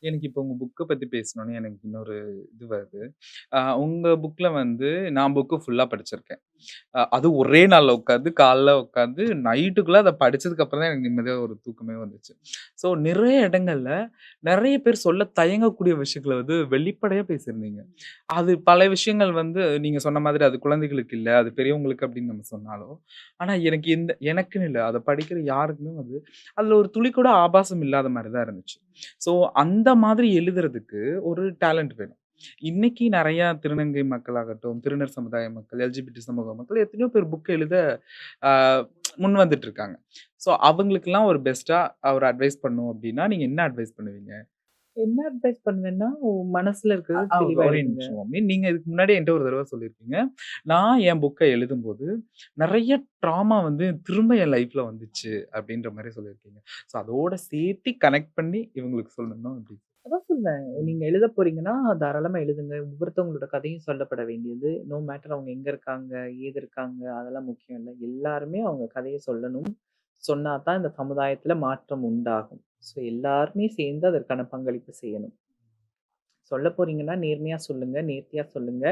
எனக்கு இப்போ உங்க புக்க பத்தி பேசினோனே எனக்கு இன்னொரு இது வருது. உங்க புக்ல வந்து நான் புக்கு ஃபுல்லா படிச்சிருக்கேன். அதுவும் ஒரே நாள்ல உட்காந்து, காலைல உட்காந்து நைட்டுக்குள்ள அத படிச்சதுக்கு அப்புறம் தான் எனக்கு நிம்மதியா ஒரு தூக்கமே வந்துச்சு. ஸோ நிறைய இடங்கள்ல நெறைய பேர் சொல்ல தயங்கக்கூடிய விஷயங்கள வந்து வெளிப்படையா பேசியிருந்தீங்க. அது பல விஷயங்கள் வந்து நீங்க சொன்ன மாதிரி அது குழந்தைகளுக்கு இல்ல, அது பெரியவங்களுக்கு அப்படின்னு நம்ம சொன்னாலும், ஆனா எனக்கு எனக்குன்னு இல்ல. அத படிக்கிற யாருக்குமே வந்து அதுல ஒரு துளி கூட ஆபாசம் இல்லாத மாரி தான் இருந்துச்சு. ஸோ அந்த மாதிரி எழுதுறதுக்கு ஒரு டேலண்ட் வேணும். இன்னைக்கு நெறைய திருநங்கை மக்களாகட்டும், திருநர் சமுதாய மக்கள், எல்ஜிபிடி சமூக மக்கள் எத்தனையோ பேர் புக் எழுத ஆ முன் வந்துட்டு இருக்காங்க. ஸோ அவங்களுக்கெல்லாம் ஒரு பெஸ்ட்டா ஒரு அட்வைஸ் பண்ணணும் அப்டின்னா, நீங்க என்ன அட்வைஸ் பண்ணுவீங்க? என்ன அட்வைஸ் பண்ணுவேன்னா, மனசுல இருக்கிறது தெளிவா ஒரே எழுதுங்க. நிமிஷம் மம்மி. நீங்க இதுக்கு முன்னாடி என்ட்ட ஒரு தடவ சொல்லியிருக்கீங்க. நான் என் புக்க எழுதும்போது, நெறைய ட்ராமா வந்து திரும்ப என் லைஃப்ல வந்துச்சு அப்டின்ற மாரி சொல்லியிருக்கீங்க. ஸோ அதோட சேர்த்து கனெக்ட் பண்ணி இவங்களுக்கு சொல்லணும் அப்டி. அதான் சொல்வேன். நீங்க எழுத போறீங்கன்னா, தாராளமா எழுதுங்க. ஒவ்வொருத்தவங்களோட கதையும் சொல்லப்பட வேண்டியது. நோ மேட்டர் அவங்க எங்க இருக்காங்க, ஏது இருக்காங்க, அதெல்லாம் முக்கியம் இல்ல. எல்லாருமே அவங்க கதைய சொல்லணும். சொன்னா தான் இந்த சமுதாயத்துல மாற்றம் உண்டாகும். ஸோ எல்லாருமே சேர்ந்து அதற்கான பங்களிப்பு செய்யணும். சொல்ல போறீங்கன்னா, நேர்மையா சொல்லுங்க, நேர்த்தியா சொல்லுங்க.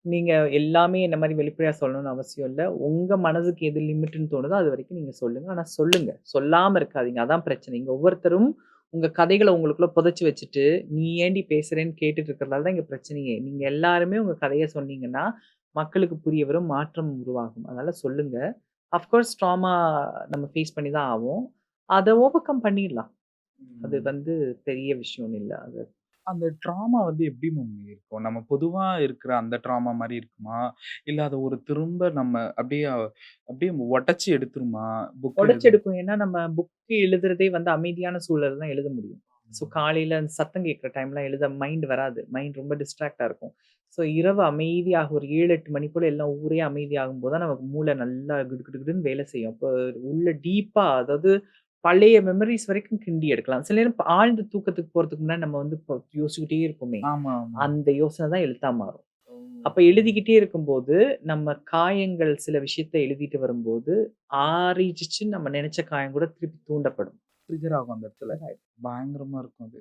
நீங்க எல்லாமே என்ன மாரி வெளிப்படையா சொல்லணும்னு அவசியம் இல்ல. உங்க மனதுக்கு எது லிமிட்ன்னு தோணுதோ, அது வரைக்கும் நீங்க சொல்லுங்க. ஆனா சொல்லுங்க. சொல்லாம இருக்காதீங்க. அதான் பிரச்சனை. இங்க ஒவ்வொருத்தரும் உங்க கதைகள உங்களுக்குள்ள புதைச்சு வச்சுட்டு, "நீ ஏன்டி பேசுறேன்னு?" கேட்டுட்டு இருக்கிறதால தான் இங்க பிரச்சனையே. நீங்க எல்லாருமே உங்க கதைய சொன்னீங்கன்னா, மக்களுக்கு புரிய வரும். மாற்றம் உருவாகும். அதனால சொல்லுங்க. அஃப்கோர்ஸ் ட்ராமா நம்ம ஃபேஸ் பண்ணி தான் ஆவோம். அத ஓவர்கம் பண்ணிடலாம். அது ம். வந்து பெரிய விஷயம்னு இல்ல. அது அந்த ட்ராமா வந்து எப்படி மம்மி இருக்கும்? நம்ம பொதுவா இருக்கிற அந்த ட்ராமா மாரி இருக்குமா? இல்ல அத ஒரு திரும்ப நம்ம அப்படியே அப்படியே உடைச்சு எடுத்துருமா? புக் எழுதும் உடைச்செடுக்கும். ஏன்னா, நம்ம புக் எழுதுறதே வந்து அமைதியான சூழல்ல தான் எழுத முடியும். ஸோ, காலையில அந்த சத்தம் கேட்கிற டைம்லாம் எழுத மைண்ட் வராது. மைண்ட் ரொம்ப டிஸ்ட்ராக்ட்டா இருக்கும். ஸோ, இரவு அமைதியாக ஒரு 7, 8 மணி போல எல்லாம் ஊரே அமைதியாகும்போது தான் நமக்கு மூளை நல்லா கிடுகிடுன்னு வேலை செய்யும். அப்போ உள்ள டீப்பா அதாவது பழைய மெமரீஸ் வரைக்கும் கிண்டி எடுக்கலாம். சில நேரம் ஆழ்ந்த தூக்கத்துக்கு போறதுக்கு முன்னாடி நம்ம வந்து யோசிச்சுக்கிட்டே இருப்போமே! ஆமா, ஆமா. அந்த யோசனை தான் எழுத்தா மாறும். ஓ! அப்ப எழுதிக்கிட்டே இருக்கும்போது, நம்ம காயங்கள் சில விஷயத்த எழுதிட்டு வரும்போது, ஆறிடுச்சுன்னு நம்ம நெனச்ச காயம் கூட திருப்பி தூண்டப்படும். ட்ரிகர் ஆகும் அந்த இடத்துல. பயங்கரமா இருக்கும் அது.